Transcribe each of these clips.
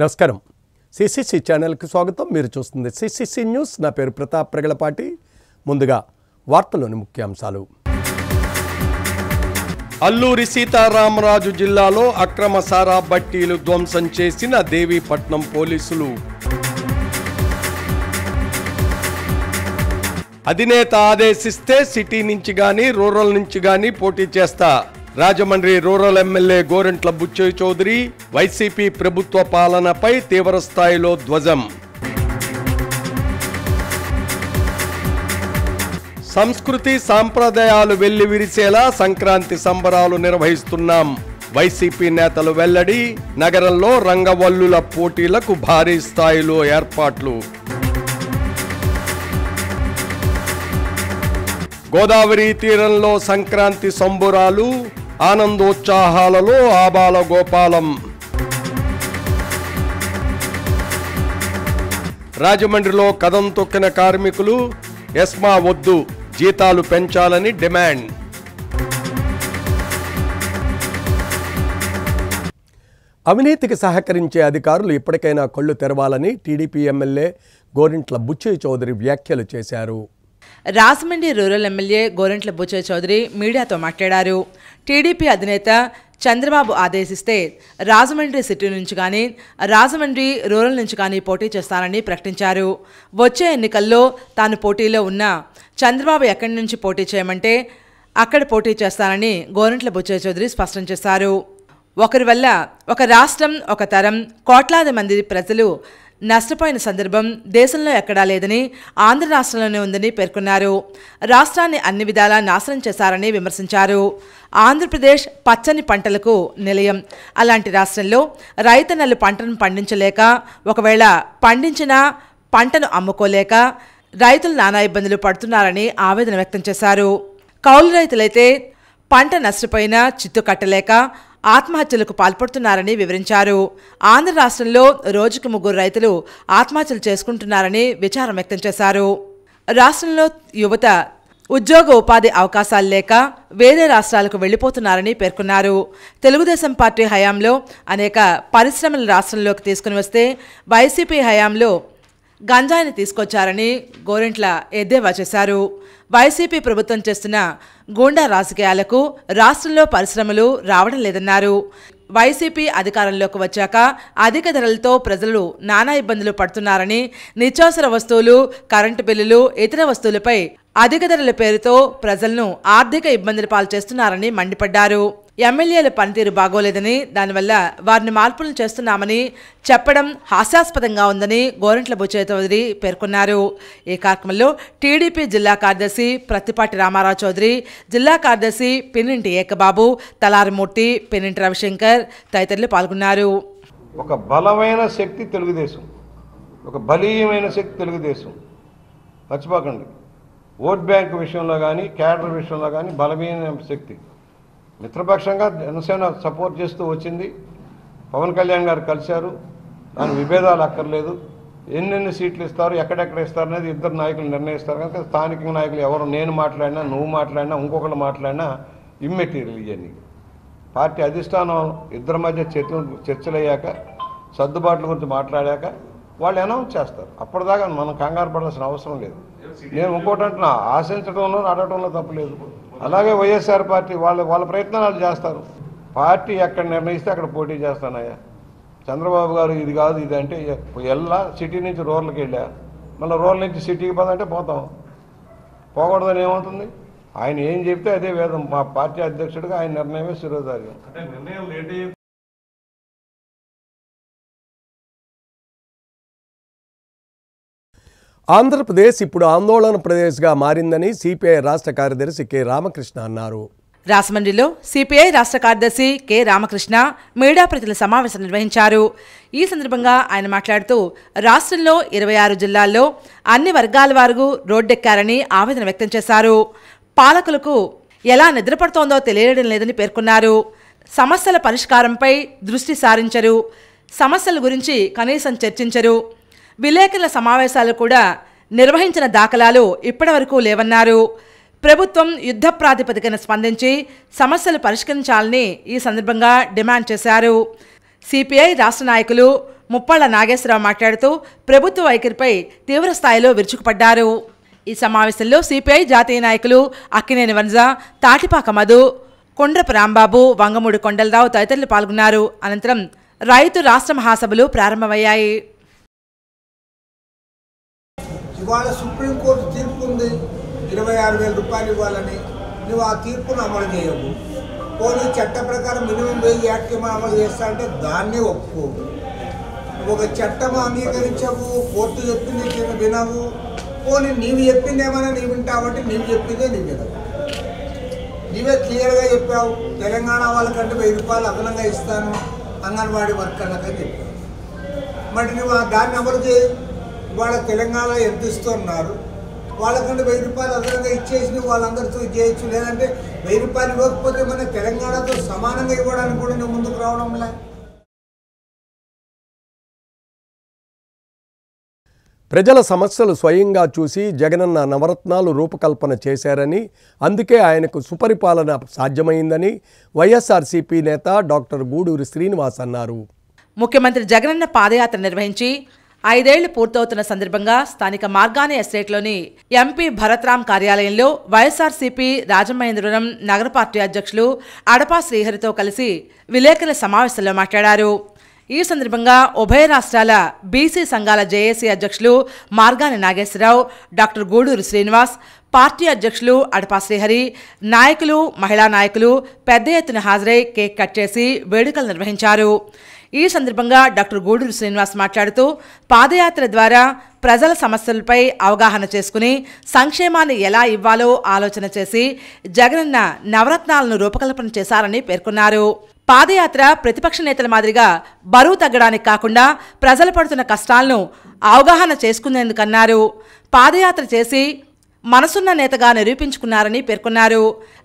నమస్కారం సిసిసి ఛానల్కి స్వాగతం. మీరు చూస్తుంది సిసిసి న్యూస్. నా పేరు ప్రతాప్ ప్రగలపాటి. ముందుగా వార్తలోని ముఖ్యాంశాలు. అల్లూరి సీతారామరాజు జిల్లాలో అక్రమ సారా బట్టీలు ధ్వంసం చేసిన దేవీపట్నం పోలీసులు. అధినేత ఆదేశిస్తే సిటీ నుంచి గాని రూరల్ నుంచి గాని పోటీ చేస్తా. Rajahmundry rural MLA Gorantla Butchaiah Chowdary. వైసీపీ ప్రభుత్వ పాలనపై తీవ్ర స్థాయిలో ధ్వజం. సంస్కృతి సాంప్రదాయాలు వెల్లివిరిసేలా సంక్రాంతి సంబరాలు నిర్వహిస్తున్నాం. వైసీపీ నేతలు వెల్లడి. నగరంలో రంగవల్లుల పోటీలకు భారీ స్థాయిలో ఏర్పాట్లు. గోదావరి తీరంలో సంక్రాంతి సంబురాలు. ఆనందోత్సాహాలలో ఆబాల గోపాలం. రాజమండ్రిలో కదం తొక్కిన కార్మికులు. ఎస్మా వద్దు, జీతాలు పెంచాలని డిమాండ్. అవినీతికి సహకరించే అధికారులు ఇప్పటికైనా కళ్ళు తెరవాలని టీడీపీ ఎమ్మెల్యే గోరంట్ల బుచ్చయ్య చౌదరి వ్యాఖ్యలు చేశారు. రాజమండ్రి రూరల్ ఎమ్మెల్యే గోరంట్ల బుచ్చయ్య చౌదరి మీడియాతో మాట్లాడారు. టీడీపీ అధినేత చంద్రబాబు ఆదేశిస్తే రాజమండ్రి సిటీ నుంచి కానీ రాజమండ్రి రూరల్ నుంచి కానీ పోటీ చేస్తానని ప్రకటించారు. వచ్చే ఎన్నికల్లో తాను పోటీలో ఉన్న చంద్రబాబు ఎక్కడి నుంచి పోటీ చేయమంటే అక్కడ పోటీ చేస్తానని గోరంట్ల బుచ్చయ్య చౌదరి స్పష్టం చేశారు. ఒకరి వల్ల ఒక రాష్ట్రం, ఒక తరం, కోట్లాది మంది ప్రజలు నష్టపోయిన సందర్భం దేశంలో ఎక్కడా లేదని, ఆంధ్ర రాష్ట్రంలోనే ఉందని పేర్కొన్నారు. రాష్ట్రాన్ని అన్ని విధాలా నాశనం చేశారని విమర్శించారు. ఆంధ్రప్రదేశ్ పచ్చని పంటలకు నిలయం. అలాంటి రాష్ట్రంలో రైతన్నలు పంటను పండించలేక, ఒకవేళ పండించిన పంటను అమ్ముకోలేక రైతులు నానా ఇబ్బందులు పడుతున్నారని ఆవేదన వ్యక్తం చేశారు. కౌలు రైతులైతే పంట నష్టపోయినా చిత్తు కట్టలేక ఆత్మహత్యలకు పాల్పడుతున్నారని వివరించారు. ఆంధ్ర రాష్ట్రంలో రోజుకు 3 రైతులు ఆత్మహత్యలు చేసుకుంటున్నారని విచారం వ్యక్తం చేశారు. రాష్ట్రంలో యువత ఉద్యోగ ఉపాధి అవకాశాలు లేక వేరే రాష్ట్రాలకు వెళ్లిపోతున్నారని పేర్కొన్నారు. తెలుగుదేశం పార్టీ హయాంలో అనేక పరిశ్రమలు రాష్ట్రంలోకి తీసుకుని వస్తే వైసీపీ హయాంలో గంజాయిని తీసుకొచ్చారని గోరంట్ల ఎద్దేవా చేశారు. వైసీపీ ప్రభుత్వం చేస్తున్న గూండా రాజకీయాలకు రాష్ట్రంలో పరిశ్రమలు రావడం లేదన్నారు. వైసీపీ అధికారంలోకి వచ్చాక అధిక ధరలతో ప్రజలు నానా ఇబ్బందులు పడుతున్నారని, నిత్యావసర వస్తువులు, కరెంటు బిల్లులు, ఇతర వస్తువులపై అధిక ధరల పేరుతో ప్రజలను ఆర్థిక ఇబ్బందులు పాలు చేస్తున్నారని మండిపడ్డారు. ఎమ్మెల్యేల పనితీరు బాగోలేదని, దానివల్ల వారిని మార్పులు చేస్తున్నామని చెప్పడం హాస్యాస్పదంగా ఉందని గోరంట్ల బుచ్చయ్య చౌదరి పేర్కొన్నారు. ఈ కార్యక్రమంలో టీడీపీ జిల్లా కార్యదర్శి ప్రత్తిపాటి రామారావు చౌదరి, జిల్లా కార్యదర్శి పిన్నింటి ఏకబాబు, తలారిమూర్తి, పిన్నింటి రవిశంకర్ తదితరులు పాల్గొన్నారు. ఒక బలమైన శక్తి తెలుగుదేశం, ఒక బలీయమైన శక్తి తెలుగుదేశం. మర్చిపోకండి, ఓట్ బ్యాంక్ విషయంలో కానీ క్యాడర్ విషయంలో కానీ బలమైన శక్తి. మిత్రపక్షంగా జనసేన సపోర్ట్ చేస్తూ వచ్చింది. పవన్ కళ్యాణ్ గారు కలిశారు. దాని విభేదాలు అక్కర్లేదు. ఎన్నెన్ని సీట్లు ఇస్తారు, ఎక్కడెక్కడ ఇస్తారు అనేది ఇద్దరు నాయకులు నిర్ణయిస్తారు. కనుక స్థానిక నాయకులు ఎవరు, నేను మాట్లాడినా, నువ్వు మాట్లాడినా, ఇంకొకళ్ళు మాట్లాడినా ఇమ్మెటీరియల్. ఇవన్నీ పార్టీ అధిష్టానం ఇద్దరి మధ్య చర్చలయ్యాక, సర్దుబాట్ల గురించి మాట్లాడాక వాళ్ళు అనౌన్స్ చేస్తారు. అప్పటిదాకా మనం కంగారు పడాల్సిన అవసరం లేదు. నేను ఇంకోటి అంటున్నా, ఆశించడంలో అడగడంలో తప్పలేదు. అలాగే వైఎస్ఆర్ పార్టీ వాళ్ళ ప్రయత్నాలు చేస్తారు. పార్టీ ఎక్కడ నిర్ణయిస్తే అక్కడ పోటీ చేస్తానయ్యా. చంద్రబాబు గారు ఇది కాదు ఇది అంటే వెళ్ళా, సిటీ నుంచి రూరల్కి వెళ్ళా, మళ్ళీ రూరల్ నుంచి సిటీకి పోదంటే పోతాం. పోకూడదని ఏమవుతుంది? ఆయన ఏం చెప్తే అదే వేదం. మా పార్టీ అధ్యక్షుడిగా ఆయన నిర్ణయమే శిరోధార్యం. ఆంధ్రప్రదేశ్ ఇప్పుడు ఆందోళన ప్రదేశ్గా మారిందని సిపిఐ రాష్ట్ర కార్యదర్శి కె రామకృష్ణ అన్నారు. రాజమండ్రిలో సిపిఐ రాష్ట్ర కార్యదర్శి కె రామకృష్ణ మీడియా ప్రతినిధుల సమావేశం నిర్వహించారు. ఈ సందర్భంగా ఆయన మాట్లాడుతూ రాష్ట్రంలో 26 జిల్లాల్లో అన్ని వర్గాల వారు రోడ్డెక్కారని ఆవేదన వ్యక్తం చేశారు. పాలకులకు ఎలా నిద్రపడుతోందో తెలియడం లేదని పేర్కొన్నారు. సమస్యల పరిష్కారంపై దృష్టి సారించరు, సమస్యల గురించి కనీసం చర్చించరు. విలేకరుల సమావేశాలు కూడా నిర్వహించిన దాఖలాలు ఇప్పటివరకు లేవన్నారు. ప్రభుత్వం యుద్ధ ప్రాతిపదికన స్పందించి సమస్యలు పరిష్కరించాలని ఈ సందర్భంగా డిమాండ్ చేశారు. సిపిఐ రాష్ట్ర నాయకులు ముప్పాళ్ల నాగేశ్వరరావు మాట్లాడుతూ ప్రభుత్వ వైఖరిపై తీవ్ర స్థాయిలో విరుచుకుపడ్డారు. ఈ సమావేశంలో సిపిఐ జాతీయ నాయకులు అక్కినేని వనజ, తాటిపాక మధు, కొండ్రపు రాంబాబు, వంగమూడి కొండలరావు తదితరులు పాల్గొన్నారు. అనంతరం రైతు రాష్ట్ర మహాసభలు ప్రారంభమయ్యాయి. ఇవాళ సుప్రీంకోర్టు తీర్పు ఉంది, 26,000 రూపాయలు ఇవ్వాలని. నువ్వు ఆ తీర్పును అమలు చేయవు. పోనీ చట్ట ప్రకారం మినిమం వేజ్ యాక్ట్ అమలు చేస్తా అంటే దాన్నే ఒప్పుకో. ఒక చట్టం అంగీకరించవు, కోర్టు చెప్పింది వినవు. పోనీ నీవు చెప్పింది ఏమైనా నీవు వింటావంటే నీవు చెప్పిందే నీవు వినవు. నీవే క్లియర్గా చెప్పావు, తెలంగాణ వాళ్ళకంటే 1000 రూపాయలు అదనంగా ఇస్తాను అంగన్వాడీ వర్కర్లకని చెప్పావు. మరి నువ్వు దాన్ని అమలు చేయి. వాళ్ళ తెలంగాణ ఎంత ఇస్తున్నారు, వాళ్ళకంటే 1000 రూపాయలు అదనంగా ఇచ్చేసి నువ్వు వాళ్ళందరితో చేయొచ్చు. లేదంటే 1000 రూపాయలు ఇవ్వకపోతే మన తెలంగాణతో సమానంగా ఇవ్వడానికి కూడా నువ్వు ముందుకు రావడంలే. ప్రజల సమస్యలు స్వయంగా చూసి జగనన్న నవరత్నాలు రూపకల్పన చేశారని, అందుకే ఆయనకు సుపరిపాలన సాధ్యమైందని వైఎస్ఆర్సీపీ నేత డాక్టర్ గూడూరి శ్రీనివాస్ అన్నారు. ముఖ్యమంత్రి జగనన్న పాదయాత్ర నిర్వహించి 5 ఏళ్లు పూర్తవుతున్న సందర్భంగా స్థానిక మార్గాని ఎస్టేట్లోని ఎంపీ భరత్రామ్ కార్యాలయంలో వైఎస్ఆర్సీపీ రాజమహేంద్రవరం నగర పార్టీ అధ్యక్షులు అడపా శ్రీహరితో కలిసి విలేకరుల సమావేశంలో మాట్లాడారు. ఈ సందర్భంగా ఉభయ రాష్ట్రాల బీసీ సంఘాల జేఏసీ అధ్యక్షులు మార్గాని నాగేశ్వరరావు, డాక్టర్ గూడూరు శ్రీనివాస్, పార్టీ అధ్యక్షులు అడపా శ్రీహరి, నాయకులు, మహిళా నాయకులు పెద్ద ఎత్తున హాజరై కేక్ కట్ చేసి వేడుకలు నిర్వహించారు. ఈ సందర్భంగా డాక్టర్ గూడూరు శ్రీనివాస్ మాట్లాడుతూ పాదయాత్ర ద్వారా ప్రజల సమస్యలపై అవగాహన చేసుకుని సంక్షేమాన్ని ఎలా ఇవ్వాలో ఆలోచన చేసి జగనన్న నవరత్నాలను రూపకల్పన చేశారని పేర్కొన్నారు. పాదయాత్ర ప్రతిపక్ష నేతల మాదిరిగా బరువు తగ్గడానికి కాకుండా ప్రజలు పడుతున్న కష్టాలను అవగాహన చేసుకునేందుకన్నారు. పాదయాత్ర చేసి మనసున్న నేతగా నిరూపించుకున్నారని పేర్కొన్నారు.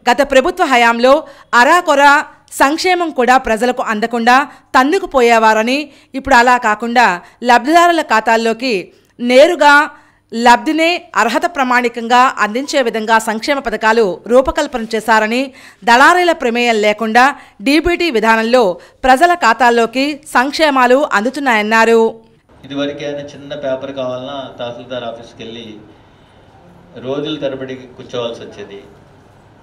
గత ప్రభుత్వ హయాంలో అరాకొరా సంక్షేమం కూడా ప్రజలకు అందకుండా తన్నుకుపోయేవారని, ఇప్పుడు అలా కాకుండా లబ్ధిదారుల ఖాతాల్లోకి నేరుగా లబ్ధినే అర్హత ప్రమాణికంగా అందించే విధంగా సంక్షేమ పథకాలు రూపకల్పన చేశారని, దళారీల ప్రమేయం లేకుండా డీబీటీ విధానంలో ప్రజల ఖాతాల్లోకి సంక్షేమాలు అందుతున్నాయన్నారు. ఇదివరకైనా చిన్న పేపర్ కావాలన్నా తహసీల్దార్ ఆఫీస్కి వెళ్ళి రోజుల తరబడి కూర్చోవాల్సి వచ్చేది.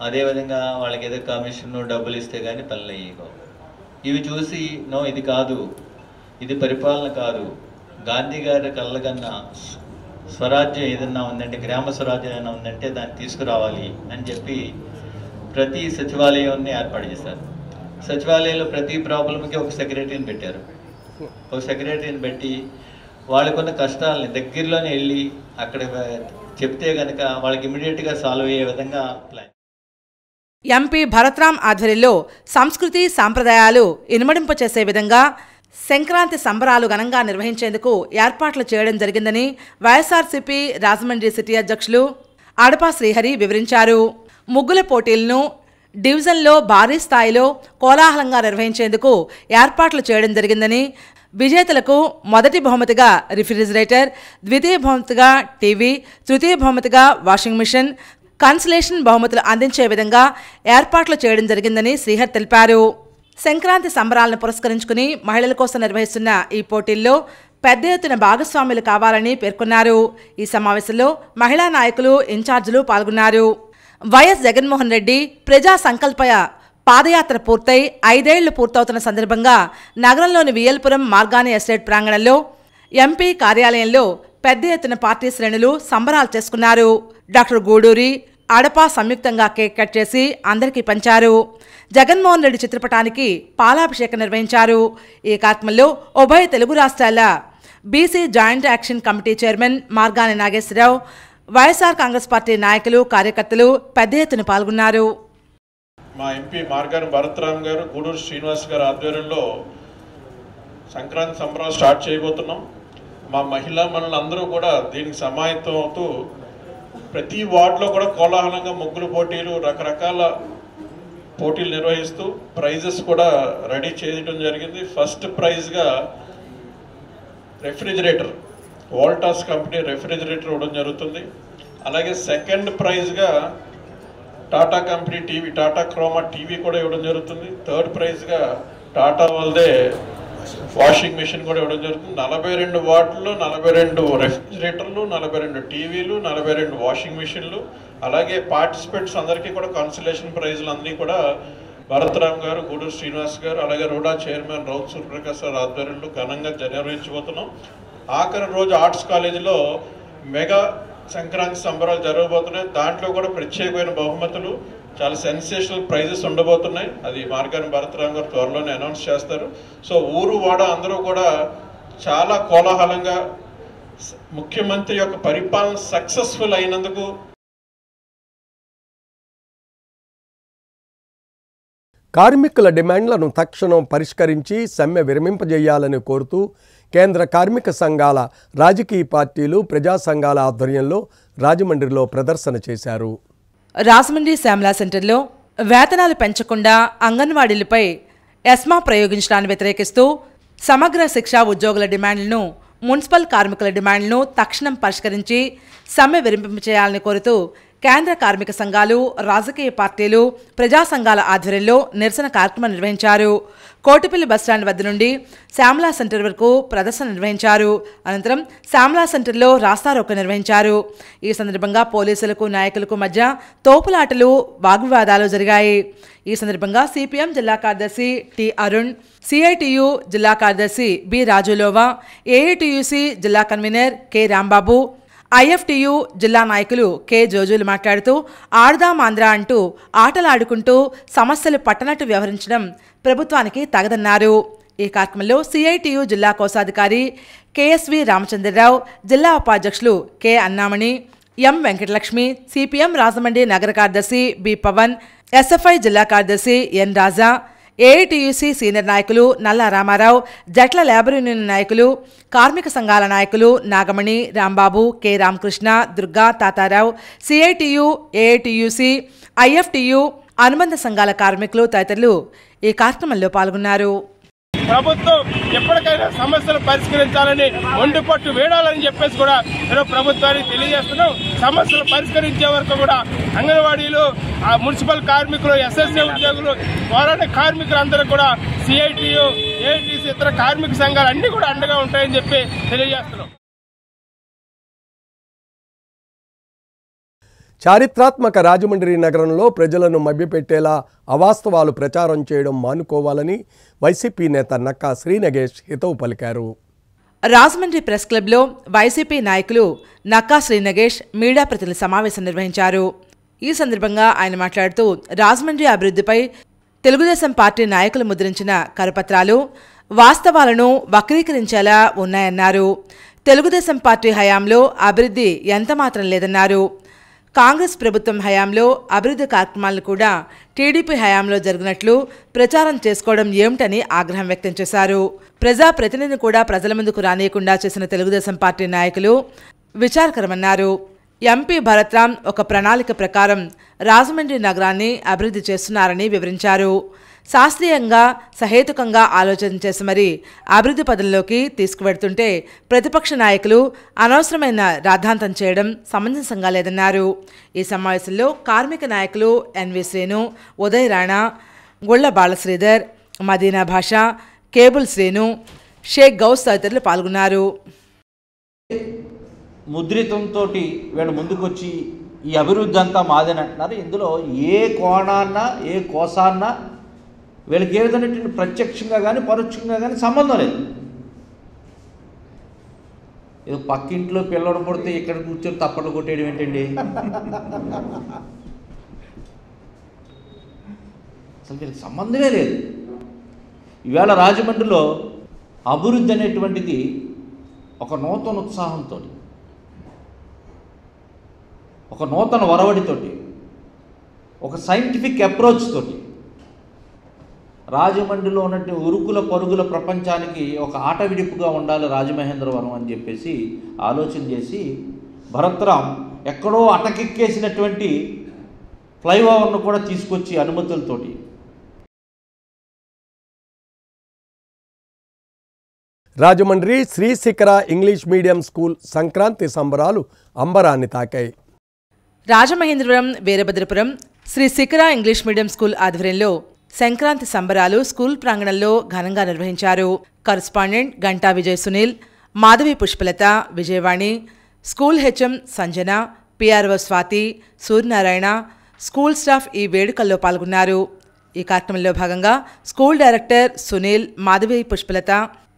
అదేవిధంగా వాళ్ళకి ఏదో కమిషన్ డబ్బులు ఇస్తే కానీ పనులు అయ్యేవి. ఇవి చూసి నో, ఇది కాదు, ఇది పరిపాలన కాదు, గాంధీ గారి కళ్ళకన్నా స్వరాజ్యం ఏదన్నా ఉందంటే, గ్రామ స్వరాజ్యం ఏదైనా ఉందంటే దాన్ని తీసుకురావాలి అని చెప్పి ప్రతి సచివాలయాన్ని ఏర్పాటు చేశారు. సచివాలయంలో ప్రతి ప్రాబ్లంకి ఒక సెక్రటరీని పెట్టారు. ఒక సెక్రటరీని పెట్టి వాళ్ళకున్న కష్టాలని దగ్గరలోనే వెళ్ళి అక్కడ చెప్తే కనుక వాళ్ళకి ఇమీడియట్గా సాల్వ్ అయ్యే విధంగా ప్లాన్. ఎంపీ భరత్రామ్ ఆధ్వర్యంలో సంస్కృతి సాంప్రదాయాలు ఇనుమడింపు చేసే విధంగా సంక్రాంతి సంబరాలు ఘనంగా నిర్వహించేందుకు ఏర్పాట్లు చేయడం జరిగిందని వైఎస్ఆర్సీపీ రాజమండ్రి సిటీ అధ్యక్షులు అడపా శ్రీహరి వివరించారు. ముగ్గుల పోటీలను డివిజన్లో భారీ స్థాయిలో కోలాహలంగా నిర్వహించేందుకు ఏర్పాట్లు చేయడం జరిగిందని, విజేతలకు మొదటి బహుమతిగా రిఫ్రిజిరేటర్, ద్వితీయ బహుమతిగా టీవీ, తృతీయ బహుమతిగా వాషింగ్ మిషన్, కన్సలేషన్ బహుమతులు అందించే విధంగా ఏర్పాట్లు చేయడం జరిగిందని శ్రీహర్ తెలిపారు. సంక్రాంతి సంబరాలను పురస్కరించుకుని మహిళల కోసం నిర్వహిస్తున్న ఈ పోటీల్లో పెద్ద ఎత్తున భాగస్వాములు కావాలని పేర్కొన్నారు. ఈ సమావేశంలో మహిళా నాయకులు, ఇన్ఛార్జీలు పాల్గొన్నారు. వైఎస్ జగన్మోహన్ రెడ్డి ప్రజా సంకల్ప పాదయాత్ర పూర్తయి 5 ఏళ్లు పూర్తవుతున్న సందర్భంగా నగరంలోని వియల్పురం మార్గాని ఎస్టేట్ ప్రాంగణంలో ఎంపీ కార్యాలయంలో పెద్ద ఎత్తున పార్టీ శ్రేణులు సంబరాలు చేసుకున్నారు. డాక్టర్ గూడూరి, అడపా సంయుక్తంగా కేక్ కట్ చేసి అందరికీ పంచారు. జగన్మోహన్ రెడ్డి చిత్రపటానికి పాలాభిషేకం నిర్వహించారు. ఈ కార్యక్రమంలో ఉభయ తెలుగు రాష్ట్రాల BC joint action committee chairman Margani Nageswara Rao, YSR Congress party నాయకులు, కార్యకర్తలు పెద్ద ఎత్తున పాల్గొన్నారు. మా ఎంపీ మార్గాని భరత్రామ్ గారు, గూడూరు శ్రీనివాస్ గారు ఆధ్వర్యంలో సంక్రాంతి సంబరాలు స్టార్ట్ చేయబోతున్నాం. మా మహిళా మనులందరూ కూడా దీనికి సమాయత్తం అవుతూ ప్రతి వార్డులో కూడా కోలాహలంగా ముగ్గులు పోటీలు, రకరకాల పోటీలు నిర్వహిస్తూ ప్రైజెస్ కూడా రెడీ చేయడం జరిగింది. ఫస్ట్ ప్రైజ్గా రెఫ్రిజిరేటర్, వోల్టాస్ కంపెనీ రెఫ్రిజిరేటర్ ఇవ్వడం జరుగుతుంది. అలాగే సెకండ్ ప్రైజ్గా Tata company TV, Tata Croma TV కూడా ఇవ్వడం జరుగుతుంది. థర్డ్ ప్రైజ్గా టాటా వాళ్ళదే వాషింగ్ మిషన్ కూడా ఇవ్వడం జరుగుతుంది. 42 వార్డుల్లో 42 రెఫ్రిజిరేటర్లు, 42 టీవీలు, 42 వాషింగ్ మిషన్లు, అలాగే పార్టిసిపెంట్స్ అందరికీ కూడా కన్సలేషన్ ప్రైజులు అన్నీ కూడా భరత్రామ్ గారు, గూడూరు శ్రీనివాస్ గారు, అలాగే రూడా చైర్మన్ రౌత్ సూర్యప్రకాశ్ గారు ఆధ్వర్యంలో ఘనంగా నిర్వహించబోతున్నాం. ఆఖరి రోజు ఆర్ట్స్ కాలేజీలో మెగా సంక్రాంతి సంబరాలు జరగబోతున్నాయి. దాంట్లో కూడా ప్రత్యేకమైన బహుమతులు, చాలా సెన్సేషనల్ ప్రైజెస్ ఉండబోతున్నాయి. అది మార్గాని భరత్రామ్ గారు త్వరలోనే అనౌన్స్ చేస్తారు. సో ఊరు వాడ అందరూ కూడా చాలా కోలాహలంగా ముఖ్యమంత్రి యొక్క పరిపాలన సక్సెస్ఫుల్ అయినందుకు కార్మికుల డిమాండ్లను తక్షణం పరిష్కరించి సమ్మె విరమింపజేయాలని కోరుతూ కేంద్ర కార్మిక సంఘాల, రాజకీయ పార్టీలు, ప్రజా సంఘాల ఆధ్వర్యంలో రాజమండ్రిలో ప్రదర్శన చేశారు. రాజమండ్రి శ్యామలా సెంటర్లో వేతనాలు పెంచకుండా అంగన్వాడీలపై ఎస్మా ప్రయోగించడాన్ని వ్యతిరేకిస్తూ సమగ్ర శిక్ష ఉద్యోగుల డిమాండ్లను, మున్సిపల్ కార్మికుల డిమాండ్లను తక్షణం పరిష్కరించి సమ్మె విరమింపచేయాలని కోరుతూ కేంద్ర కార్మిక సంఘాలు, రాజకీయ పార్టీలు, ప్రజా సంఘాల ఆధ్వర్యంలో నిరసన కార్యక్రమం నిర్వహించారు. కోటిపల్లి బస్టాండ్ వద్ద నుండి శ్యామలా సెంటర్ వరకు ప్రదర్శన నిర్వహించారు. అనంతరం శ్యామలా సెంటర్లో రాస్తారోకో నిర్వహించారు. ఈ సందర్భంగా పోలీసులకు, నాయకులకు మధ్య తోపులాటలు, వాగ్వివాదాలు జరిగాయి. ఈ సందర్భంగా సిపిఎం జిల్లా కార్యదర్శి టి అరుణ్, సిఐటియు జిల్లా కార్యదర్శి బి రాజులోవా, ఏఐటియుసి జిల్లా కన్వీనర్ కె రాంబాబు, ఐఎఫ్టియు జిల్లా నాయకులు కె జోజులు మాట్లాడుతూ ఆడదాం ఆంధ్ర అంటూ ఆటలాడుకుంటూ సమస్యలు పట్టనట్టు వ్యవహరించడం ప్రభుత్వానికి తగదన్నారు. ఈ కార్యక్రమంలో సిఐటియు జిల్లా కోశాధికారి కెఎస్వి రామచంద్రరావు, జిల్లా ఉపాధ్యక్షులు కె అన్నామణి, ఎం వెంకటలక్ష్మి, సిపిఎం రాజమండ్రి నగర కార్యదర్శి బి పవన్, ఎస్ఎఫ్ఐ జిల్లా కార్యదర్శి ఎన్ రాజా, ఏఐటియుసి సీనియర్ నాయకులు నల్ల రామారావు, జట్ల లేబర్ యూనియన్ నాయకులు, కార్మిక సంఘాల నాయకులు Nagamani, Rambabu, K Ramakrishna, Durga, Tatarao, CITU, AITUC, IFTU, అనుబంధ సంఘాల కార్మికులు తదితరులు ఈ కార్యక్రమంలో పాల్గొన్నారు. ప్రభుత్వం ఎప్పటికైనా సమస్యలు పరిష్కరించాలని ఒంటిపట్టు వేడాలని చెప్పేసి కూడా నేను ప్రభుత్వానికి తెలియజేస్తున్నాం. సమస్యలు పరిష్కరించే వరకు కూడా అంగన్వాడీలు, మున్సిపల్ కార్మికులు, ఎస్ఎస్ఏ ఉద్యోగులు, పోరాట కార్మికులందరూ కూడా సిఐటియు, ఏఐటిసి, ఇతర కార్మిక సంఘాలు అన్ని కూడా అండగా ఉంటాయని చెప్పి తెలియజేస్తున్నాం. చారిత్రాత్మక రాజమండ్రి నగరంలో ప్రజలను మభ్యపెట్టేలా అవాస్తవాలు ప్రచారం చేయడం మానుకోవాలని వైసీపీ నేత నక్కా శ్రీనగేష్ హితవు పలికారు. రాజమండ్రి ప్రెస్ క్లబ్లో వైసీపీ నాయకులు నక్కా శ్రీనగేష్ మీడియా ప్రతినిధుల సమావేశం నిర్వహించారు. ఈ సందర్భంగా ఆయన మాట్లాడుతూ రాజమండ్రి అభివృద్ధిపై తెలుగుదేశం పార్టీ నాయకులు ముద్రించిన కరపత్రాలు వాస్తవాలను వక్రీకరించేలా ఉన్నాయన్నారు. తెలుగుదేశం పార్టీ హయాంలో అభివృద్ధి ఎంతమాత్రం లేదన్నారు. కాంగ్రెస్ ప్రభుత్వం హయాంలో అభివృద్ధి కార్యక్రమాలను కూడా టీడీపీ హయాంలో జరిగినట్లు ప్రచారం చేసుకోవడం ఏమిటని ఆగ్రహం వ్యక్తం చేశారు. ప్రజాప్రతినిధిని కూడా ప్రజల ముందుకు రానియకుండా చేసిన తెలుగుదేశం పార్టీ నాయకులు విచారకరమన్నారు. ఎంపీ భరత్రామ్ ఒక ప్రణాళిక ప్రకారం రాజమండ్రి నగరాన్ని అభివృద్ధి చేస్తున్నారని వివరించారు. శాస్త్రీయంగా, సహేతుకంగా ఆలోచన చేసి మరీ అభివృద్ధి పదంలోకి తీసుకువెడుతుంటే ప్రతిపక్ష నాయకులు అనవసరమైన రాద్ధాంతం చేయడం సమంజసంగా లేదన్నారు. ఈ సమావేశంలో కార్మిక నాయకులు ఎన్వి శ్రీను, ఉదయ్ రాణా, గుళ్ల బాలశ్రీధర్, మదీనా భాష, కేబుల్ శ్రీను, షేక్ గౌస్ తదితరులు పాల్గొన్నారు. ముద్రితంతో వీళ్ళు ముందుకొచ్చి ఈ అభివృద్ధి అంతా మాదని అంటున్నారు. ఇందులో ఏ కోణాన్న, ఏ కోసాన్న వీళ్ళకి ఏ విధమైనటువంటి ప్రత్యక్షంగా కానీ పరోక్షంగా కానీ సంబంధం లేదు. ఇది పక్కింట్లో పిల్లడు పుడితే ఇక్కడ కూర్చొని తప్పట్లు కొట్టేయడం ఏంటండి? అసలు వీళ్ళకి సంబంధమే లేదు. ఈవేళ రాజమండ్రిలో అభివృద్ధి అనేటువంటిది ఒక నూతన ఉత్సాహంతో, ఒక నూతన ఒరవడితోటి, ఒక సైంటిఫిక్ అప్రోచ్ తోటి రాజమండ్రిలో ఉన్నట్టు ఉరుకుల పరుగుల ప్రపంచానికి ఒక ఆట విడిపుగా ఉండాలి రాజమహేంద్రవరం అని చెప్పేసి ఆలోచన చేసి భరత్రామ్ ఎక్కడో అటకెక్కేసినటువంటి ఫ్లైఓవర్ను కూడా తీసుకొచ్చి అనుమతులతోటి రాజమండ్రి శ్రీ శిఖర ఇంగ్లీష్ మీడియం స్కూల్ సంక్రాంతి సంబరాలు అంబరాన్ని తాకాయి. రాజమహేంద్రవరం, వీరభద్రపురం శ్రీ శిఖర ఇంగ్లీష్ మీడియం స్కూల్ ఆధ్వర్యంలో సంక్రాంతి సంబరాలు స్కూల్ ప్రాంగణంలో ఘనంగా నిర్వహించారు. Correspondent Ganta Vijay Sunil, Madhavi Pushpalatha, Vijayavani, school HM Sanjana, PRO Swathi, Suryanarayana, school staff ఈ వేడుకల్లో పాల్గొన్నారు. ఈ కార్యక్రమంలో భాగంగా స్కూల్ డైరెక్టర్ సునీల్, మాధవి పుష్పలత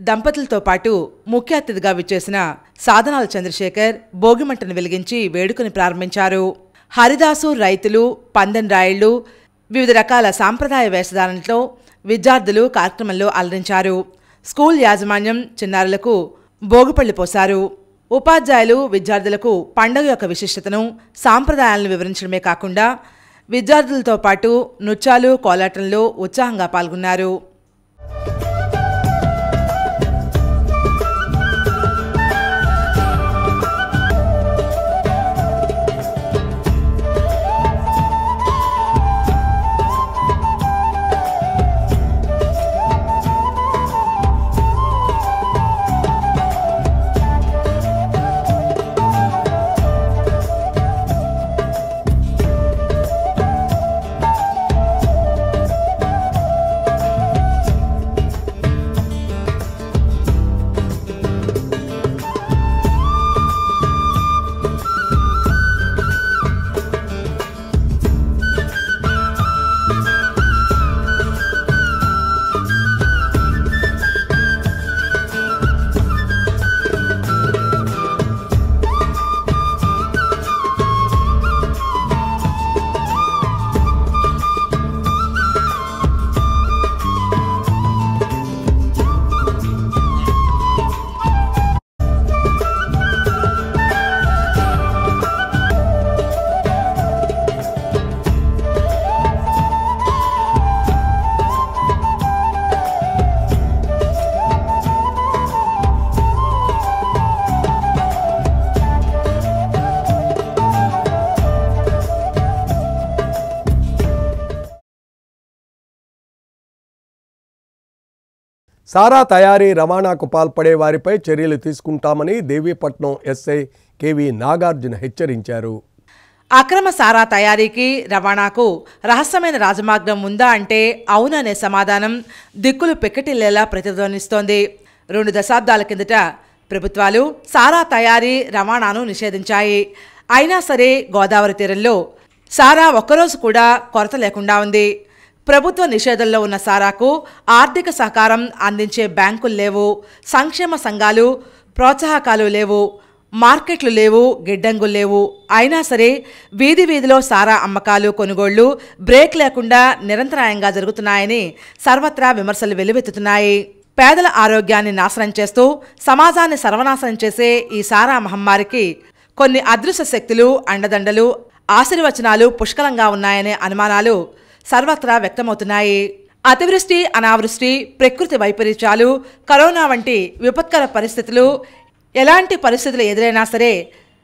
దంపతులతో పాటు ముఖ్య అతిథిగా విచ్చేసిన సాధనాల చంద్రశేఖర్ భోగిమంటను వెలిగించి వేడుకని ప్రారంభించారు. హరిదాసు రైతులు, పందెం రాయిళ్లు, వివిధ రకాల సాంప్రదాయ వేషధారణలతో విద్యార్థులు కార్యక్రమంలో అలరించారు. స్కూల్ యాజమాన్యం చిన్నారులకు భోగిపళ్ళు పోశారు. ఉపాధ్యాయులు విద్యార్థులకు పండుగ యొక్క విశిష్టతను, సాంప్రదాయాలను వివరించడమే కాకుండా విద్యార్థులతో పాటు నృత్యాలు, కోలాటంలో ఉత్సాహంగా పాల్గొన్నారు. సారా తయారీ రవాణాకు పాల్పడే వారిపై చర్యలు తీసుకుంటామని దేవీపట్నం ఎస్ఐ కేవి నాగార్జున హెచ్చరించారు. అక్రమ సారా తయారీకి రవాణాకు రహస్యమైన రాజమార్గం ఉందా అంటే అవుననే సమాధానం దిక్కులు పెక్కటిల్లేలా ప్రతిధ్వనిస్తోంది. 2 దశాబ్దాల కిందట ప్రభుత్వాలు సారా తయారీ రవాణాను నిషేధించాయి. అయినా సరే గోదావరి తీరంలో సారా ఒక్కరోజు కూడా కొరత లేకుండా ఉంది. ప్రభుత్వ నిషేధంలో ఉన్న సారాకు ఆర్థిక సహకారం అందించే బ్యాంకులు లేవు, సంక్షేమ సంఘాలు ప్రోత్సాహకాలు లేవు, మార్కెట్లు లేవు, గిడ్డంగులు లేవు. అయినా సరే వీధి వీధిలో సారా అమ్మకాలు, కొనుగోళ్లు బ్రేక్ లేకుండా నిరంతరాయంగా జరుగుతున్నాయని సర్వత్రా విమర్శలు వెల్లువెత్తుతున్నాయి. పేదల ఆరోగ్యాన్ని నాశనం చేస్తూ సమాజాన్ని సర్వనాశనం చేసే ఈ సారా మహమ్మారికి కొన్ని అదృశ్య శక్తులు, అండదండలు, ఆశీర్వచనాలు పుష్కలంగా ఉన్నాయనే అనుమానాలు సర్వత్రా వ్యక్తమవుతున్నాయి. అతివృష్టి, అనావృష్టి, ప్రకృతి వైపరీత్యాలు, కరోనా వంటి విపత్కర పరిస్థితులు ఎలాంటి పరిస్థితులు ఎదురైనా సరే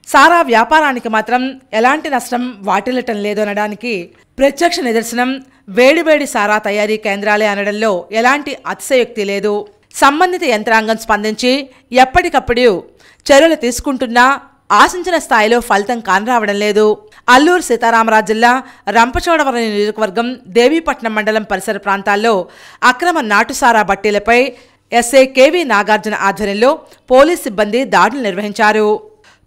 సారా వ్యాపారానికి మాత్రం ఎలాంటి నష్టం వాటిల్లటం లేదనడానికి ప్రత్యక్ష నిదర్శనం వేడివేడి సారా తయారీ కేంద్రాలే అనడంలో ఎలాంటి అతిశయోక్తి లేదు. సంబంధిత యంత్రాంగం స్పందించి ఎప్పటికప్పుడు చర్యలు తీసుకుంటున్నా ఆశించిన స్థాయిలో ఫలితం కానరావడం లేదు. అల్లూరు సీతారామరాజు జిల్లా రంపచోడవరం నియోజకవర్గం దేవీపట్నం మండలం పరిసర ప్రాంతాల్లో అక్రమ నాటుసారా బట్టీలపై ఎస్ఐ కేవి నాగార్జున ఆధ్వర్యంలో పోలీస్ సిబ్బంది దాడులు నిర్వహించారు.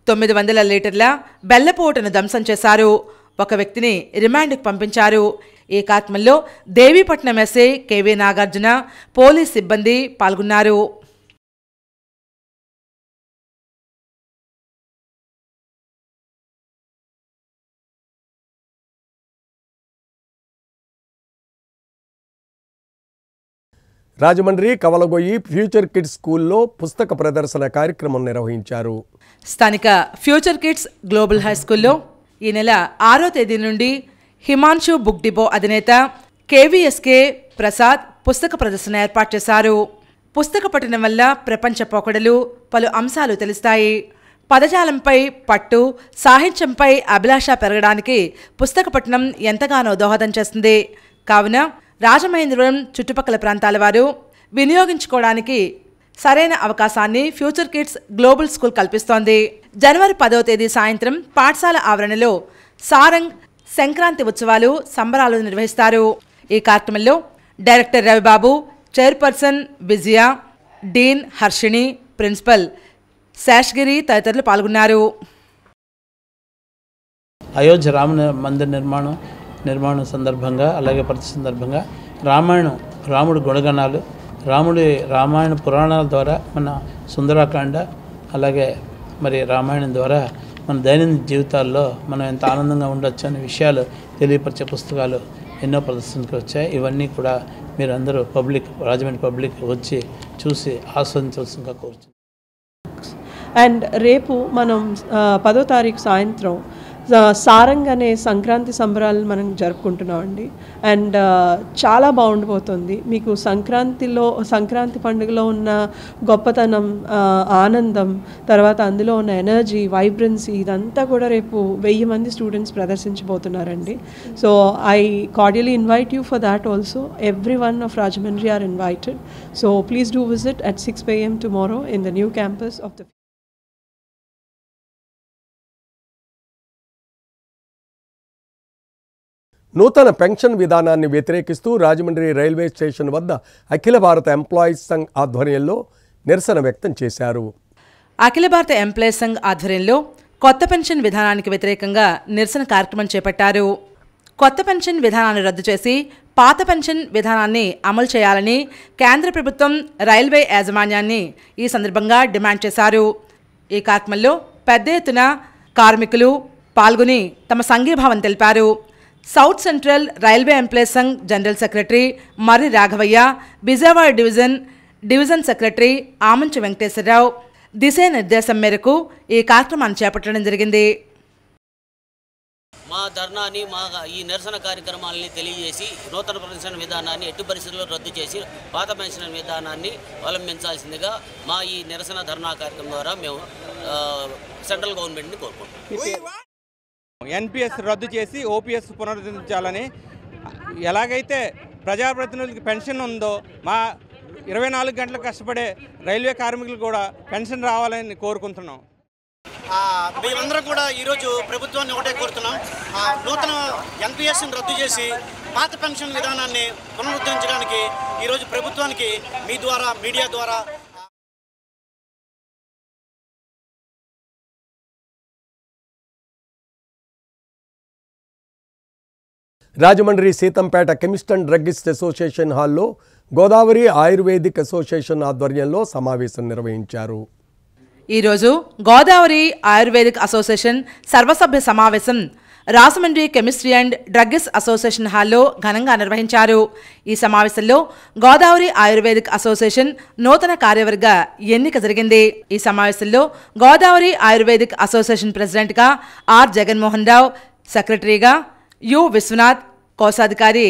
900 లీటర్ల బెల్లపోటును ధ్వంసం చేశారు. ఒక వ్యక్తిని రిమాండ్కు పంపించారు. ఈ కార్యక్రమంలో Devipatnam SI KV Nagarjuna, police సిబ్బంది పాల్గొన్నారు. రాజమండ్రి కవలగొయ్యి ఫ్యూచర్ కిడ్స్ స్కూల్లో పుస్తక ప్రదర్శన కార్యక్రమం నిర్వహించారు. స్థానిక ఫ్యూచర్ కిడ్స్ గ్లోబల్ హై స్కూల్లో ఈ నెల 6వ తేదీ నుండి హిమాన్షు బుక్ డిపో అధినేత కేవీఎస్కే ప్రసాద్ పుస్తక ప్రదర్శన ఏర్పాటు చేశారు. పుస్తక పఠనం వల్ల ప్రపంచ పోకడలు, పలు అంశాలు తెలుస్తాయి. పదజాలంపై పట్టు, సాహిత్యంపై అభిలాష పెరగడానికి పుస్తక పఠనం ఎంతగానో దోహదం చేస్తుంది. కావున రాజమహేంద్రవరం చుట్టుపక్కల ప్రాంతాల వారు వినియోగించుకోవడానికి సరైన అవకాశాన్ని ఫ్యూచర్ కిడ్స్ గ్లోబల్ స్కూల్ కల్పిస్తోంది. జనవరి 10వ తేదీ సాయంత్రం పాఠశాల ఆవరణలో సారంగ్ సంక్రాంతి ఉత్సవాలు, సంబరాలు నిర్వహిస్తారు. ఈ కార్యక్రమంలో డైరెక్టర్ రవిబాబు, చైర్పర్సన్ విజయ, డీన్ హర్షిణి, ప్రిన్సిపల్ శేషగిరి తదితరులు పాల్గొన్నారు. అయోధ్య రామ మందిర నిర్మాణం సందర్భంగా, అలాగే ప్రతి సందర్భంగా రాముడి గుణగణాలు, రామాయణ పురాణాల ద్వారా మన సుందరాకాండ, అలాగే మరి రామాయణం ద్వారా మన దైనందిన జీవితాల్లో మనం ఎంత ఆనందంగా ఉండొచ్చు అనే విషయాలు తెలియపరిచే పుస్తకాలు ఎన్నో ప్రదర్శనకు వచ్చాయి. ఇవన్నీ కూడా మీరందరూ రాజమండ్రి పబ్లిక్ వచ్చి చూసి ఆస్వాదించవలసిందిగా కోరుతున్నాను. అండ్ రేపు మనం 10వ తారీఖు సాయంత్రం సారంగ్ అనే సంక్రాంతి సంబరాలను మనం జరుపుకుంటున్నాం అండి. అండ్ చాలా బాగుండిపోతుంది. మీకు సంక్రాంతి పండుగలో ఉన్న గొప్పతనం, ఆనందం, తర్వాత అందులో ఉన్న ఎనర్జీ, వైబ్రెన్సీ, ఇదంతా కూడా రేపు 1000 మంది స్టూడెంట్స్ ప్రదర్శించబోతున్నారండి. So I cordially invite you for that also. Everyone of Rajahmundry are invited. So please do visit at 6 p.m. tomorrow in the new campus of the నూతన పెన్షన్ విధానాన్ని వ్యతిరేకిస్తూ రాజమండ్రి రైల్వే స్టేషన్ వద్ద అఖిల భారత ఎంప్లాయీస్ సంఘ్ ఆధ్వర్యంలో నిరసన వ్యక్తం చేశారు. అఖిల భారత ఎంప్లాయీస్ సంఘ్ ఆధ్వర్యంలో కొత్త పెన్షన్ విధానానికి వ్యతిరేకంగా నిరసన కార్యక్రమం చేపట్టారు. కొత్త పెన్షన్ విధానాన్ని రద్దు చేసి పాత పెన్షన్ విధానాన్ని అమలు చేయాలని కేంద్ర ప్రభుత్వం రైల్వే యాజమాన్యాన్ని ఈ సందర్భంగా డిమాండ్ చేశారు. ఈ కార్యక్రమంలో పెద్ద ఎత్తున కార్మికులు పాల్గొని తమ సంఘీభావం తెలిపారు. South Central Railway employees Sangh general secretary Marri Raghavaiah, Vijayawada division secretary Amanchi Venkateswararao దిశానిర్దేశం మేరకు ఈ కార్యక్రమాన్ని చేపట్టడం జరిగింది. మా ధర్నాని, ఈ నిరసన కార్యక్రమాలని తెలియజేసి నూతన పెన్షన్ విధానాన్ని ఎట్టి పరిస్థితుల్లో రద్దు చేసి పాత పెన్షన్ విధానాన్ని అవలంబించాల్సిందిగా మా ఈ నిరసన ధర్నా కార్యక్రమం ద్వారా మేము సెంట్రల్ గవర్నమెంట్ని కోరుకుంటున్నాం. ఎన్పిఎస్ రద్దు చేసి ఓపీఎస్ పునరుద్ధరించాలని, ఎలాగైతే ప్రజాప్రతినిధులకి పెన్షన్ ఉందో మా 24 గంటలు కష్టపడే రైల్వే కార్మికులు కూడా పెన్షన్ రావాలని కోరుకుంటున్నాం. మేమందరం కూడా ఈరోజు ప్రభుత్వాన్ని ఒకటే కోరుతున్నాం. నూతన ఎన్పిఎస్ని రద్దు చేసి పాత పెన్షన్ విధానాన్ని పునరుద్ధరించడానికి ఈరోజు ప్రభుత్వానికి మీ ద్వారా, మీడియా ద్వారా Rajahmundry Seethampeta chemist and druggist association హాల్లో గోదావరి ఆయుర్వేదిక్ అసోసియేషన్ ఆధ్వర్యంలో సమావేశం నిర్వహించారు. ఈరోజు గోదావరి ఆయుర్వేదిక్ అసోసియేషన్ సర్వసభ్య సమావేశం Rajahmundry chemistry and druggist association హాల్లో ఘనంగా నిర్వహించారు. ఈ సమావేశంలో గోదావరి ఆయుర్వేదిక్ అసోసియేషన్ నూతన కార్యవర్గ ఎన్నిక జరిగింది. ఈ సమావేశంలో గోదావరి ఆయుర్వేదిక్ అసోసియేషన్ ప్రెసిడెంట్గా ఆర్ జగన్మోహన్ రావు, సెక్రటరీగా యు విశ్వనాథ్, కోశాధికారి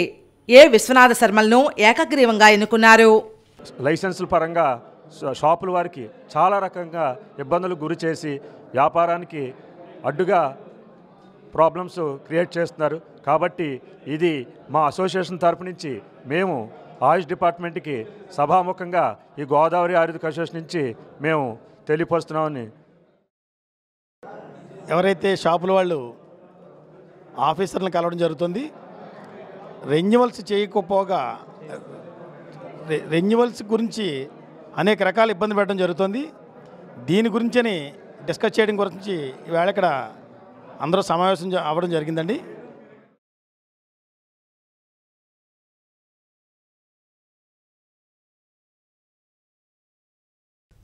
ఏ విశ్వనాథ శర్మలను ఏకగ్రీవంగా ఎన్నుకున్నారు. లైసెన్సుల పరంగా షాపుల వారికి చాలా రకంగా ఇబ్బందులు గురి చేసి వ్యాపారానికి అడ్డుగా ప్రాబ్లమ్స్ క్రియేట్ చేస్తున్నారు. కాబట్టి ఇది మా అసోసియేషన్ తరపు నుంచి మేము ఆయుష్ డిపార్ట్మెంట్కి సభాముఖంగా ఈ గోదావరి ఆయుర్వేదిక్ అసోసియేషన్ నుంచి మేము తెలియపరుస్తున్నామని. ఎవరైతే షాపుల వాళ్ళు ఆఫీసర్లను కలవడం జరుగుతుంది. రెన్యువల్స్ చేయకపోగా రెన్యువల్స్ గురించి అనేక రకాల ఇబ్బంది పెట్టడం జరుగుతుంది. దీని గురించని డిస్కస్ చేయడం గురించి ఈవేళ ఇక్కడ అందరూ సమావేశం అవ్వడం జరిగిందండి.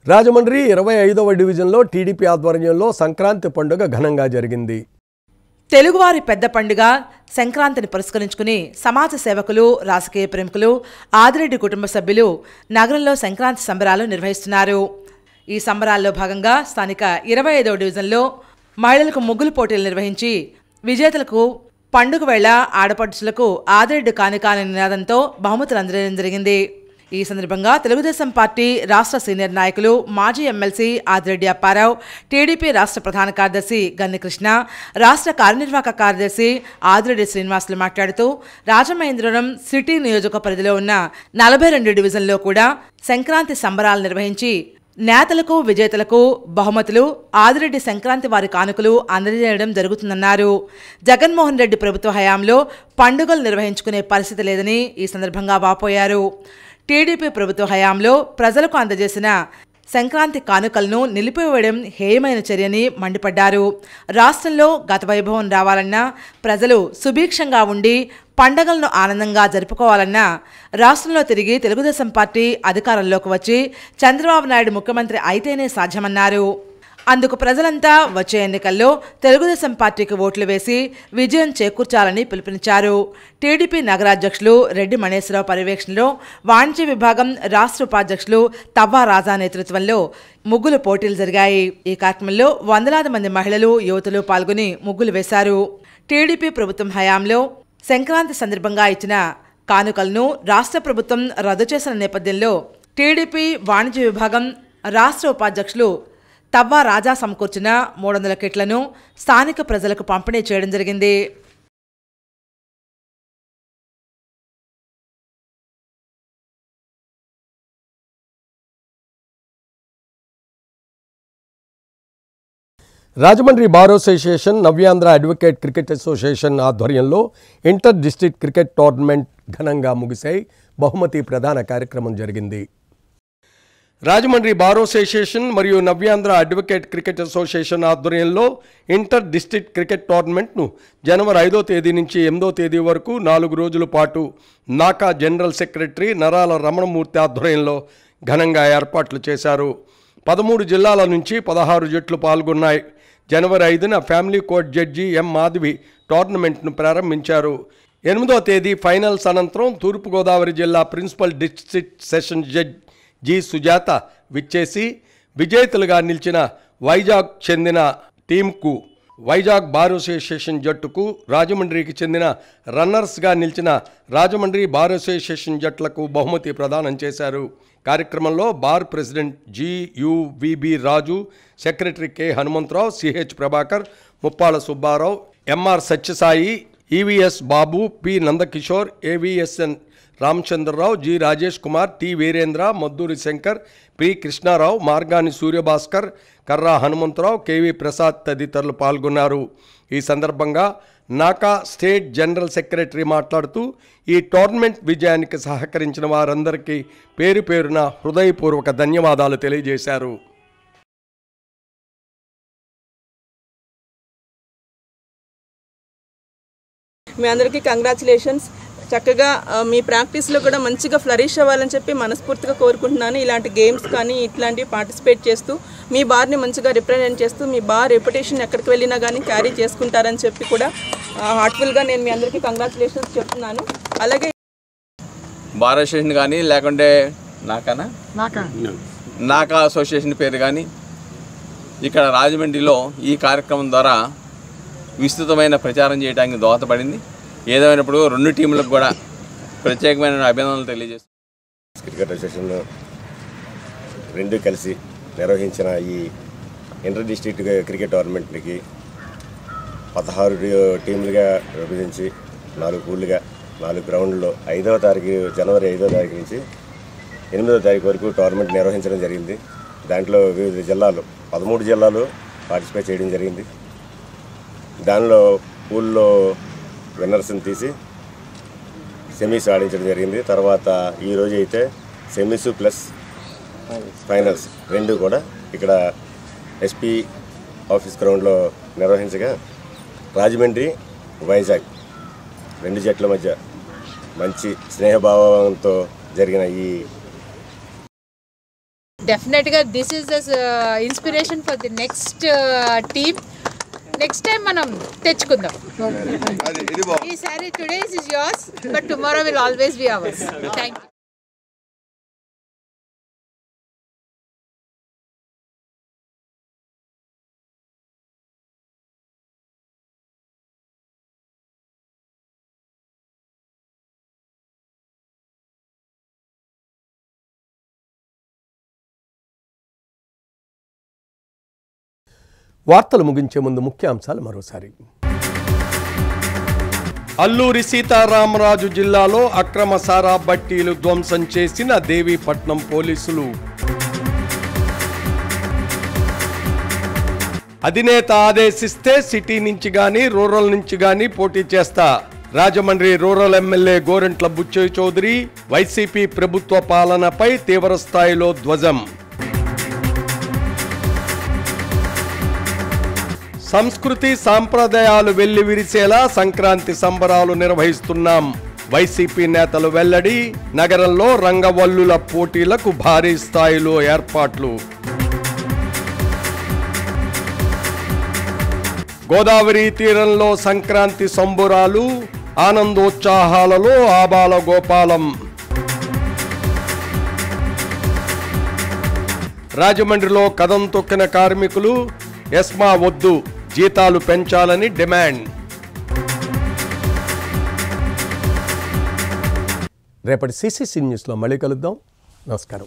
రాజమండ్రి 25వ డివిజన్లో టీడీపీ ఆధ్వర్యంలో సంక్రాంతి పండుగ ఘనంగా జరిగింది. తెలుగువారి పెద్ద పండుగ సంక్రాంతిని పురస్కరించుకుని సమాజ సేవకులు, రాజకీయ ప్రముఖులు, ఆదిరెడ్డి కుటుంబ సభ్యులు నగరంలో సంక్రాంతి సంబరాలు నిర్వహిస్తున్నారు. ఈ సంబరాల్లో భాగంగా స్థానిక 25వ డివిజన్లో మహిళలకు ముగ్గులు పోటీలు నిర్వహించి విజేతలకు పండుగ వేళ ఆడపడుచులకు ఆదిరెడ్డి కానుకాని నినాదంతో బహుమతులు అందజేయడం జరిగింది. ఈ సందర్భంగా తెలుగుదేశం పార్టీ రాష్ట్ర సీనియర్ నాయకులు, మాజీ ఎమ్మెల్సీ ఆదిరెడ్డి అప్పారావు, టీడీపీ రాష్ట్ర ప్రధాన కార్యదర్శి గన్ని కృష్ణ, రాష్ట్ర కార్యనిర్వాహక కార్యదర్శి ఆదిరెడ్డి శ్రీనివాసులు మాట్లాడుతూ రాజమహేంద్రవరం సిటీ నియోజక పరిధిలో ఉన్న 42 డివిజన్లో కూడా సంక్రాంతి సంబరాలు నిర్వహించి నేతలకు విజేతలకు బహుమతులు ఆదిరెడ్డి సంక్రాంతి వారి కానుకలు అందజేయడం జరుగుతుందన్నారు. జగన్మోహన్ రెడ్డి ప్రభుత్వ హయాంలో పండుగలు నిర్వహించుకునే పరిస్థితి లేదని ఈ సందర్భంగా వాపోయారు. టీడీపీ ప్రభుత్వ హయాంలో ప్రజలకు అందజేసిన సంక్రాంతి కానుకలను నిలిపివేయడం హేయమైన చర్యని మండిపడ్డారు. రాష్ట్రంలో గత వైభవం రావాలన్నా, ప్రజలు సుభిక్షంగా ఉండి పండగలను ఆనందంగా జరుపుకోవాలన్నా రాష్ట్రంలో తిరిగి తెలుగుదేశం పార్టీ అధికారంలోకి వచ్చి చంద్రబాబు నాయుడు ముఖ్యమంత్రి అయితేనే సాధ్యమన్నారు. అందుకు ప్రజలంతా వచ్చే ఎన్నికల్లో తెలుగుదేశం పార్టీకి ఓట్లు వేసి విజయం చేకూర్చాలని పిలుపునిచ్చారు. టీడీపీ నగరాధ్యక్షులు రెడ్డి మణేశ్వరరావు పర్యవేక్షణలో వాణిజ్య విభాగం రాష్ట్ర ఉపాధ్యక్షులు తవ్వా రాజా నేతృత్వంలో ముగ్గులు పోటీలు జరిగాయి. ఈ కార్యక్రమంలో వందలాది మంది మహిళలు, యువతులు పాల్గొని ముగ్గులు వేశారు. టీడీపీ ప్రభుత్వం హయాంలో సంక్రాంతి సందర్భంగా ఇచ్చిన కానుకలను రాష్ట్ర ప్రభుత్వం రద్దు చేసిన నేపథ్యంలో టీడీపీ వాణిజ్య విభాగం రాష్ట్ర ఉపాధ్యక్షులు తవ్వా రాజా సమకూర్చిన 300 కిట్లను స్థానిక ప్రజలకు పంపిణీ చేయడం జరిగింది. రాజమండ్రి బార్ అసోసియేషన్, నవ్యాంధ్ర అడ్వకేట్ క్రికెట్ అసోసియేషన్ ఆధ్వర్యంలో ఇంటర్ డిస్ట్రిక్ట్ క్రికెట్ టోర్నమెంట్ ఘనంగా ముగిశాయి. బహుమతి ప్రదాన కార్యక్రమం జరిగింది. రాజమండ్రి బార్ అసోసియేషన్ మరియు నవ్యాంధ్ర అడ్వకేట్ క్రికెట్ అసోసియేషన్ ఆధ్వర్యంలో ఇంటర్ డిస్ట్రిక్ట్ క్రికెట్ టోర్నమెంట్ను జనవరి 5వ తేదీ నుంచి 8వ తేదీ వరకు 4 రోజుల పాటు నాకా జనరల్ సెక్రటరీ నరాల రమణమూర్తి ఆధ్వర్యంలో ఘనంగా ఏర్పాట్లు చేశారు. 13 జిల్లాల నుంచి 16 జట్లు పాల్గొన్నాయి. జనవరి 5న family court judge M Madhavi టోర్నమెంట్ను ప్రారంభించారు. 8వ తేదీ ఫైనల్స్ అనంతరం తూర్పుగోదావరి జిల్లా principal district session judge G Sujatha విచ్చేసి విజేతలుగా నిలిచిన వైజాగ్ చెందిన టీంకు, వైజాగ్ బార్ అసోసియేషన్ జట్టుకు, రాజమండ్రికి చెందిన రన్నర్స్గా నిలిచిన రాజమండ్రి బార్ అసోసియేషన్ జట్లకు బహుమతి ప్రదానం చేశారు. కార్యక్రమంలో bar president GUVB Raju, secretary K Hanumantharao, CH Prabhakar, Muppala Subbarao, MR Satyasai, EVS Babu, P Nandakishore, AVSN Ramachandrarao, G Rajesh Kumar, T Veerendra, Madduri Shankar, P Krishnarao, Margani Suryabhaskar, Karra Hanumantharao, KV Prasad తదితరులు పాల్గొన్నారు. ఈ సందర్భంగా నాకా స్టేట్ జనరల్ సెక్రటరీ మాట్లాడుతూ ఈ టోర్నమెంట్ విజయానికి సహకరించిన వారందరికీ పేరు పేరున హృదయపూర్వక ధన్యవాదాలు తెలియజేశారు. మీ అందరికీ కంగ్రాచులేషన్స్. చక్కగా మీ ప్రాక్టీస్లో కూడా మంచిగా ఫ్లరిష్ అవ్వాలని చెప్పి మనస్ఫూర్తిగా కోరుకుంటున్నాను. ఇలాంటి గేమ్స్ కానీ ఇట్లాంటివి పార్టిసిపేట్ చేస్తూ మీ బార్ని మంచిగా రిప్రజెంట్ చేస్తూ మీ బార్ రెప్యుటేషన్ ఎక్కడికి వెళ్ళినా కానీ క్యారీ చేసుకుంటారని చెప్పి కూడా హార్ట్ఫుల్గా నేను మీ అందరికీ కంగ్రాచులేషన్స్ చెప్తున్నాను. అలాగే బార్ అసోసియేషన్ కానీ లేకుంటే నాకా అసోసియేషన్ పేరు కానీ ఇక్కడ రాజమండ్రిలో ఈ కార్యక్రమం ద్వారా విస్తృతమైన ప్రచారం చేయడానికి దోహదపడింది. ఏదైనప్పుడు 2 టీంలకు కూడా ప్రత్యేకమైన అభినందనలు తెలియజేస్తాను. క్రికెట్ అసోసియేషన్ 2 కలిసి నిర్వహించిన ఈ ఇంటర్ డిస్ట్రిక్ట్ క్రికెట్ టోర్నమెంట్కి 16 టీంలుగా విభజించి 4 పూల్లుగా 4 గ్రౌండ్లో జనవరి 5వ తారీఖు నుంచి 8వ తారీఖు వరకు టోర్నమెంట్ నిర్వహించడం జరిగింది. దాంట్లో వివిధ జిల్లాలు 13 జిల్లాలు పార్టిసిపేట్ చేయడం జరిగింది. దానిలో పూల్లో విన్నర్స్ని తీసి సెమీస్ ఆడించడం జరిగింది. తర్వాత ఈరోజు అయితే సెమీస్ ప్లస్ ఫైనల్స్ 2 కూడా ఇక్కడ ఎస్పీ ఆఫీస్ గ్రౌండ్లో నిర్వహించగా రాజమండ్రి, వైజాగ్ 2 జట్ల మధ్య మంచి స్నేహభావంతో జరిగిన ఈ డెఫినెట్గా this is inspiration for the next team. Next time మనం తెచ్చుకుందాం. ఈసారి today's is yours but tomorrow will always be hours. Thank you. వార్తలు ముగించే ముందు ముఖ్యాంశాలు మరోసారి. అల్లూరి సీతారామరాజు జిల్లాలో అక్రమ సారా బట్టీలు ధ్వంసం చేసిన దేవీపట్నం పోలీసులు. అధినేత ఆదేశిస్తే సిటీ నుంచి గాని రూరల్ నుంచి గాని పోటీ చేస్తా. రాజమండ్రి రూరల్ ఎమ్మెల్యే గోరంట్ల బుచ్చయ్య చౌదరి వైసీపీ ప్రభుత్వ పాలనపై తీవ్ర స్థాయిలో ధ్వజం. సంస్కృతి సాంప్రదాయాలు వెల్లివిరిసేలా సంక్రాంతి సంబరాలు నిర్వహిస్తున్నాం. వైసీపీ నేతలు వెల్లడి. నగరంలో రంగవల్లుల పోటీలకు భారీ స్థాయిలో ఏర్పాట్లు. గోదావరి తీరంలో సంక్రాంతి సంబురాలు, ఆనందోత్సాహాలలో ఆబాల గోపాలం. రాజమండ్రిలో కదం తొక్కిన కార్మికులు. ఎస్మా వద్దు, జీతాలు పెంచాలని డిమాండ్. రేపటి సిసిసి న్యూస్లో మళ్ళీ కలుద్దాం. నమస్కారం.